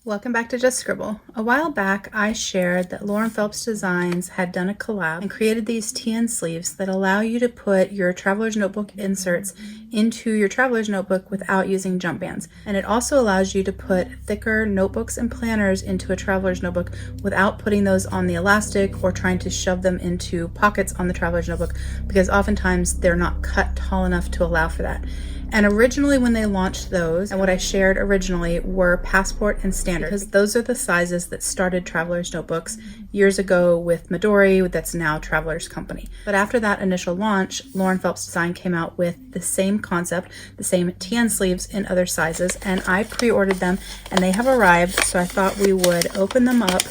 Welcome back to Just Scribble. A while back, I shared that Lauren Phelps Designs had done a collab and created these TN sleeves that allow you to put your traveler's notebook inserts into your traveler's notebook without using jump bands. And it also allows you to put thicker notebooks and planners into a traveler's notebook without putting those on the elastic or trying to shove them into pockets on the traveler's notebook, because oftentimes they're not cut tall enough to allow for that. And originally when they launched those, and what I shared originally were Passport and Standard, because those are the sizes that started Traveler's Notebooks years ago with Midori, that's now Traveler's Company. But after that initial launch, Lauren Phelps Design came out with the same concept, the same TN sleeves in other sizes, and I pre-ordered them and they have arrived, so I thought we would open them up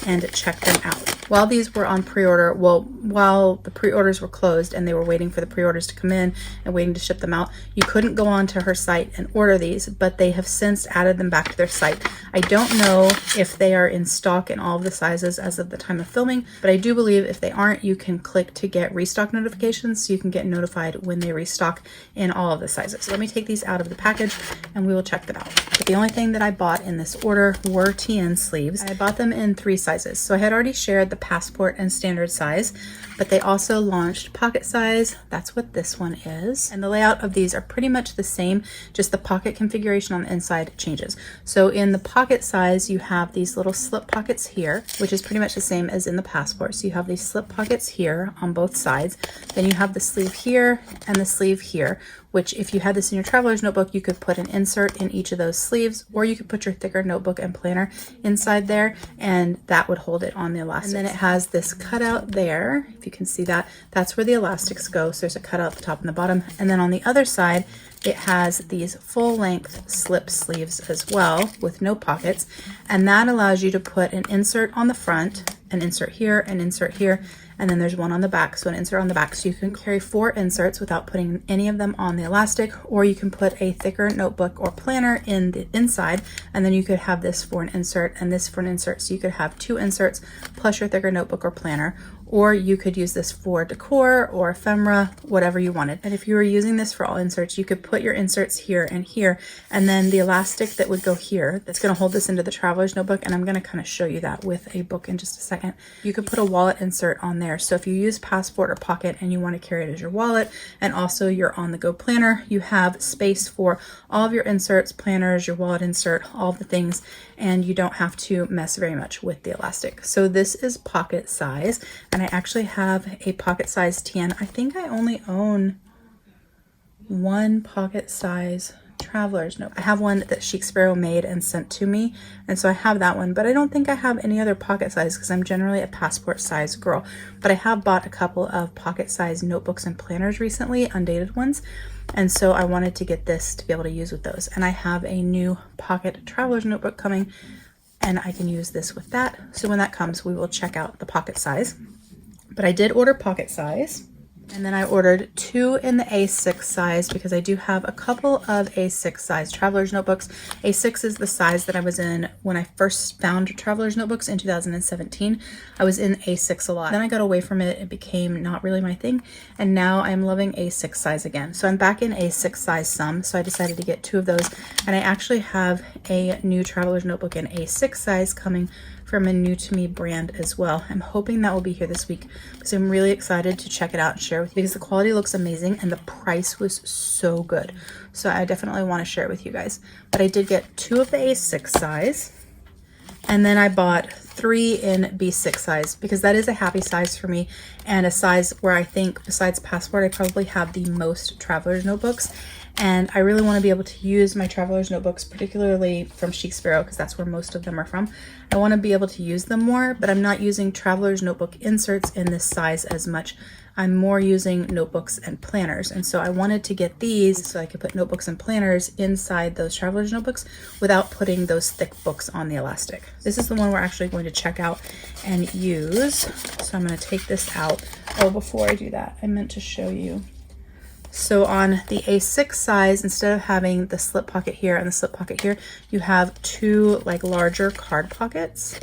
and check them out. While these were on pre-order, while the pre-orders were closed and they were waiting for the pre-orders to come in and waiting to ship them out, you couldn't go onto her site and order these, but they have since added them back to their site. I don't know if they are in stock in all of the sizes as of the time of filming, but I do believe if they aren't, you can click to get restock notifications so you can get notified when they restock in all of the sizes. So let me take these out of the package and we will check them out. But the only thing that I bought in this order were TN sleeves. I bought them in 3 sizes. So I had already shared the Passport and Standard size, but they also launched pocket size. That's what this one is. And the layout of these are pretty much the same, just the pocket configuration on the inside changes. So in the pocket size, you have these little slip pockets here, which is pretty much the same as in the Passport. So you have these slip pockets here on both sides. Then you have the sleeve here and the sleeve here, which if you had this in your traveler's notebook, you could put an insert in each of those sleeves, or you could put your thicker notebook and planner inside there, and that would hold it on the elastic. And then it has this cutout there. If you can see that, that's where the elastics go. So there's a cutout at the top and the bottom. And then on the other side, it has these full-length slip sleeves as well with no pockets, and that allows you to put an insert on the front, an insert here, an insert here, and then there's one on the back, so an insert on the back. So you can carry 4 inserts without putting any of them on the elastic, or you can put a thicker notebook or planner in the inside, and then you could have this for an insert and this for an insert. So you could have 2 inserts plus your thicker notebook or planner, or you could use this for decor or ephemera, whatever you wanted. And if you were using this for all inserts, you could put your inserts here and here, and then the elastic that would go here, that's gonna hold this into the traveler's notebook, and I'm gonna kind of show you that with a book in just a second. You could put a wallet insert on there. So if you use Passport or Pocket and you wanna carry it as your wallet, and also your on-the-go planner, you have space for all of your inserts, planners, your wallet insert, all the things, and you don't have to mess very much with the elastic. So this is pocket size, and I actually have a pocket size TN. I think I only own 1 pocket size traveler's note. I have one that Chic Sparrow made and sent to me, and so I have that one, but I don't think I have any other pocket size because I'm generally a Passport size girl. But I have bought a couple of pocket size notebooks and planners recently, undated ones, and so I wanted to get this to be able to use with those. And I have a new pocket traveler's notebook coming, and I can use this with that. So when that comes, we will check out the pocket size. But I did order pocket size, and then I ordered 2 in the A6 size because I do have a couple of A6 size traveler's notebooks. A6 is the size that I was in when I first found traveler's notebooks in 2017. I was in A6 a lot. Then I got away from it. It became not really my thing. And now I'm loving A6 size again. So I'm back in A6 size some. So I decided to get 2 of those. And I actually have a new traveler's notebook in A6 size coming from a new to me brand as well. I'm hoping that will be here this week because I'm really excited to check it out and share with you because the quality looks amazing and the price was so good. So I definitely want to share it with you guys. But I did get 2 of the A6 size, and then I bought 3 in B6 size because that is a happy size for me, and a size where I think besides Passport, I probably have the most traveler's notebooks. And I really want to be able to use my traveler's notebooks, particularly from Chic Sparrow, because that's where most of them are from. I want to be able to use them more, but I'm not using traveler's notebook inserts in this size as much. I'm more using notebooks and planners. And so I wanted to get these so I could put notebooks and planners inside those traveler's notebooks without putting those thick books on the elastic. This is the one we're actually going to check out and use. So I'm going to take this out. Oh, before I do that, I meant to show you. So on the A6 size, instead of having the slip pocket here and the slip pocket here, you have 2 like larger card pockets.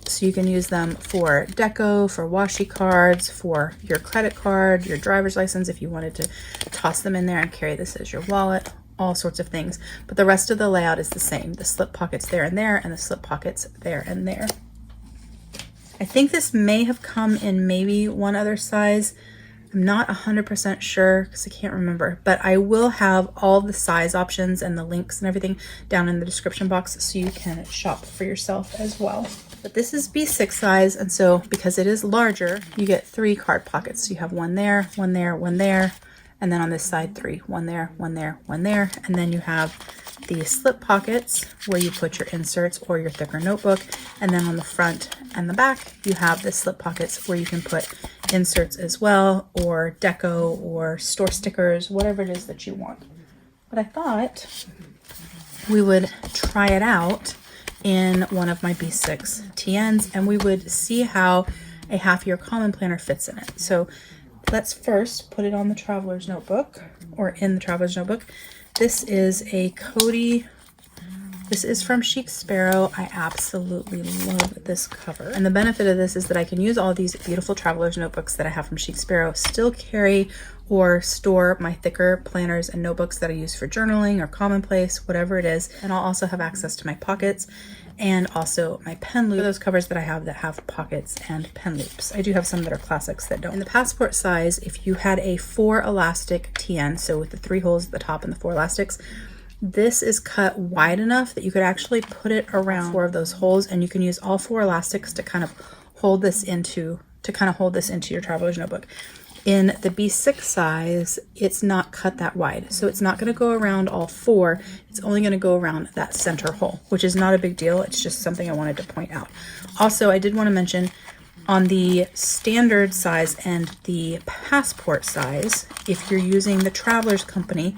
So you can use them for deco, for washi cards, for your credit card, your driver's license, if you wanted to toss them in there and carry this as your wallet, all sorts of things, but the rest of the layout is the same. The slip pockets there and there, and the slip pockets there and there. I think this may have come in maybe one other size. I'm not 100% sure because I can't remember, but I will have all the size options and the links and everything down in the description box so you can shop for yourself as well. But this is B6 size, and so because it is larger, you get 3 card pockets. So you have one there, one there, one there, and then on this side 3, one there, one there, one there, and then you have the slip pockets where you put your inserts or your thicker notebook, and then on the front and the back you have the slip pockets where you can put inserts as well, or deco or store stickers, whatever it is that you want. But I thought we would try it out in one of my B6 TNs and we would see how a half-year common planner fits in it. So let's first put it on the traveler's notebook, or in the traveler's notebook. This is a Cody. This is from Chic Sparrow. I absolutely love this cover. And the benefit of this is that I can use all these beautiful traveler's notebooks that I have from Chic Sparrow, still carry or store my thicker planners and notebooks that I use for journaling or commonplace, whatever it is. And I'll also have access to my pockets and also my pen loop, those covers that I have that have pockets and pen loops. I do have some that are classics that don't. In the passport size, if you had a 4 elastic TN, so with the 3 holes at the top and the 4 elastics, this is cut wide enough that you could actually put it around 4 of those holes, and you can use all 4 elastics to kind of hold this into your traveler's notebook. In the B6 size, it's not cut that wide, so it's not going to go around all 4. It's only going to go around that center hole, which is not a big deal. It's just something I wanted to point out. Also, I did want to mention on the standard size and the passport size, if you're using the Traveler's Company,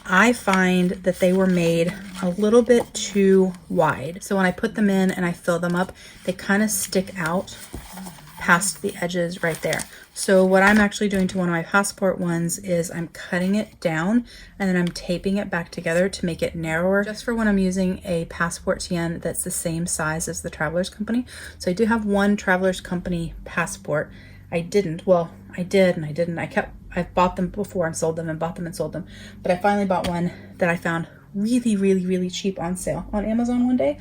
I find that they were made a little bit too wide. So when I put them in and I fill them up, they kind of stick out past the edges right there. So what I'm actually doing to one of my passport ones is I'm cutting it down and then I'm taping it back together to make it narrower, just for when I'm using a passport TN that's the same size as the Traveler's Company. So I do have one Traveler's Company passport. I did and I didn't. I've bought them before and sold them and bought them and sold them. But I finally bought one that I found really, really, really cheap on sale on Amazon one day.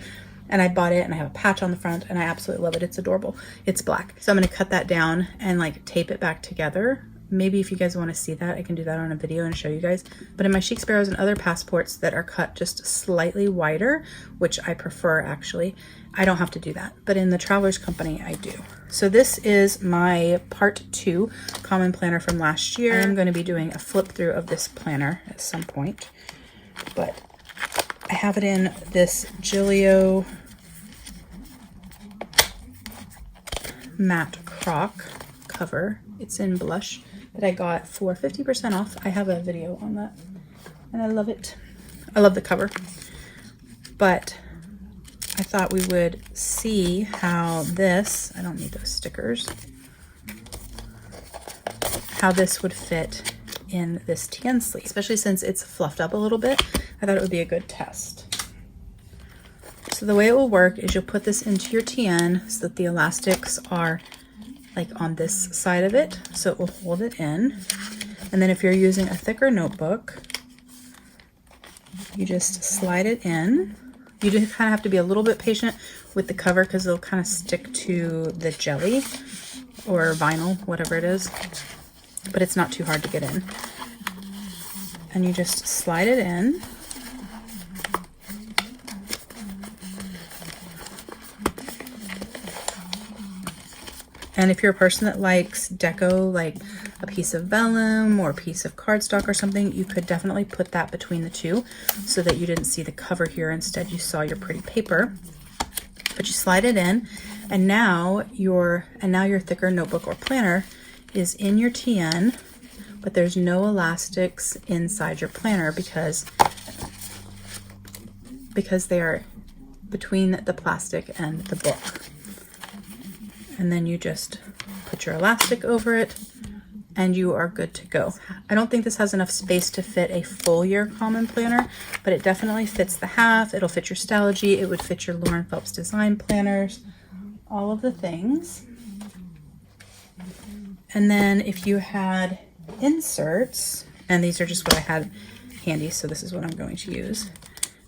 And I bought it and I have a patch on the front and I absolutely love it. It's adorable. It's black. So I'm going to cut that down and like tape it back together. Maybe if you guys want to see that, I can do that on a video and show you guys. But in my Chic Sparrows and other passports that are cut just slightly wider, which I prefer actually, I don't have to do that. But in the Traveler's Company, I do. So this is my part 2 common planner from last year. I'm going to be doing a flip through of this planner at some point, but I have it in this Gillio matte croc cover. It's in blush that I got for 50% off. I have a video on that and I love it. I love the cover, but I thought we would see how this, I don't need those stickers, how this would fit in this TN sleeve, especially since it's fluffed up a little bit. I thought it would be a good test. So the way it will work is you'll put this into your TN so that the elastics are like on this side of it, so it will hold it in. And then if you're using a thicker notebook, you just slide it in. You just kind of have to be a little bit patient with the cover because it'll kind of stick to the jelly or vinyl, whatever it is, but it's not too hard to get in. And you just slide it in. And if you're a person that likes deco, like a piece of vellum or a piece of cardstock or something, you could definitely put that between the two so that you didn't see the cover here. Instead, you saw your pretty paper. But you slide it in, and now your thicker notebook or planner is in your TN, but there's no elastics inside your planner because they are between the plastic and the book. And then you just put your elastic over it and you are good to go. I don't think this has enough space to fit a full year common planner, but it definitely fits the half. It'll fit your Stalogy. It would fit your Lauren Phelps design planners, all of the things. And then if you had inserts, and these are just what I had handy, so this is what I'm going to use,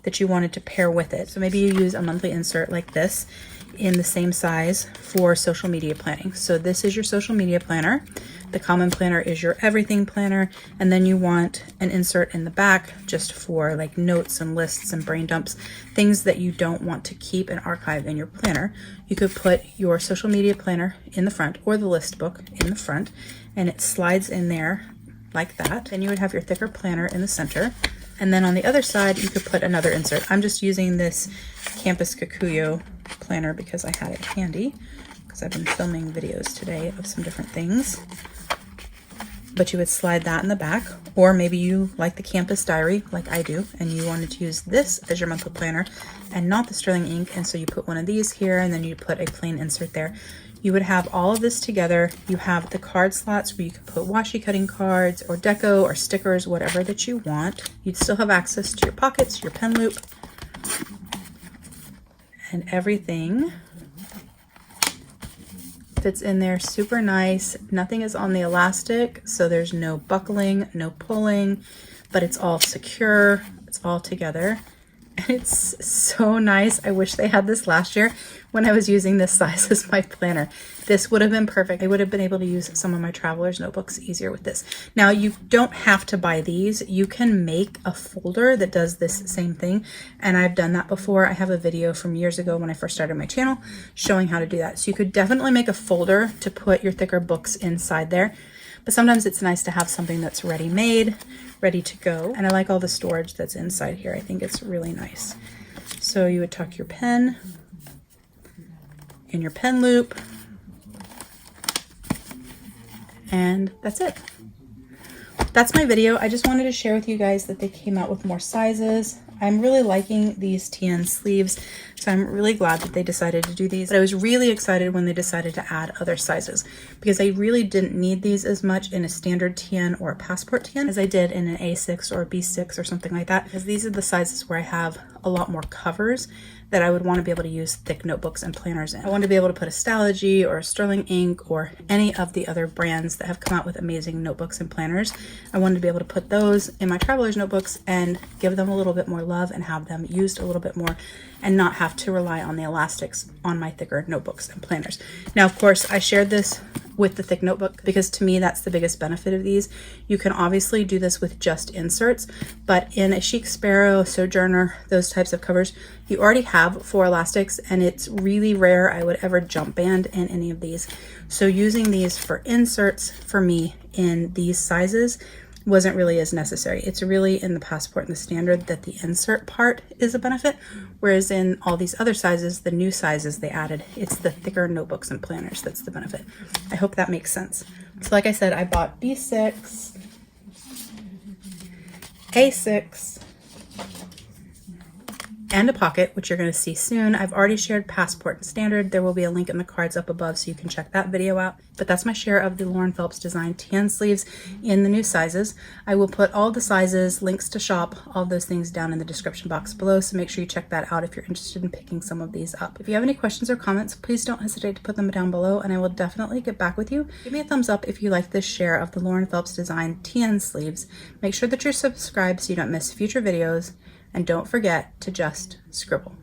that you wanted to pair with it. So maybe you use a monthly insert like this in the same size for social media planning. So this is your social media planner. The common planner is your everything planner, and then you want an insert in the back just for like notes and lists and brain dumps, things that you don't want to keep and archive in your planner. You could put your social media planner in the front or the list book in the front, and it slides in there like that. Then you would have your thicker planner in the center, and then on the other side you could put another insert. I'm just using this Campus Kikuyo planner because I had it handy, because I've been filming videos today of some different things. But you would slide that in the back, or maybe you like the campus diary like I do and you wanted to use this as your monthly planner and not the sterling ink, and so you put one of these here and then you put a plain insert there. You would have all of this together. You have the card slots where you could put washi cutting cards or deco or stickers, whatever that you want. You'd still have access to your pockets, your pen loop, and everything fits in there super nice. Nothing is on the elastic, so there's no buckling, no pulling, but it's all secure. It's all together. And it's so nice. I wish they had this last year when I was using this size as my planner. This would have been perfect. I would have been able to use some of my traveler's notebooks easier with this. Now, you don't have to buy these. You can make a folder that does this same thing, and I've done that before. I have a video from years ago when I first started my channel showing how to do that. So you could definitely make a folder to put your thicker books inside there, but sometimes it's nice to have something that's ready-made, ready to go. And I like all the storage that's inside here. I think it's really nice. So you would tuck your pen in your pen loop, and that's it. That's my video. I just wanted to share with you guys that they came out with more sizes. I'm really liking these TN sleeves, so I'm really glad that they decided to do these. But I was really excited when they decided to add other sizes, because I really didn't need these as much in a standard TN or a passport TN as I did in an A6 or a B6 or something like that, because these are the sizes where I have a lot more covers that I would want to be able to use thick notebooks and planners in. I want to be able to put a Stalogy or a Sterling Ink or any of the other brands that have come out with amazing notebooks and planners. I wanted to be able to put those in my traveler's notebooks and give them a little bit more love and have them used a little bit more, and not have to rely on the elastics on my thicker notebooks and planners. Now, of course, I shared this with the thick notebook because to me that's the biggest benefit of these. You can obviously do this with just inserts, but in a Chic Sparrow, Sojourner, those types of covers, you already have 4 elastics, and it's really rare I would ever jump band in any of these. So using these for inserts for me in these sizes wasn't really as necessary. It's really in the passport and the standard that the insert part is a benefit, whereas in all these other sizes, the new sizes they added, it's the thicker notebooks and planners that's the benefit. I hope that makes sense. So like I said, I bought B6, A6, and a pocket, which you're going to see soon. I've already shared passport and standard. There will be a link in the cards up above so you can check that video out. But that's my share of the Lauren Phelps design tan sleeves in the new sizes. I will put all the sizes, links to shop, all those things down in the description box below, so make sure you check that out if you're interested in picking some of these up. If you have any questions or comments, please don't hesitate to put them down below, and I will definitely get back with you. Give me a thumbs up if you like this share of the Lauren Phelps design tan sleeves. Make sure that you're subscribed so you don't miss future videos. And don't forget to just scribble.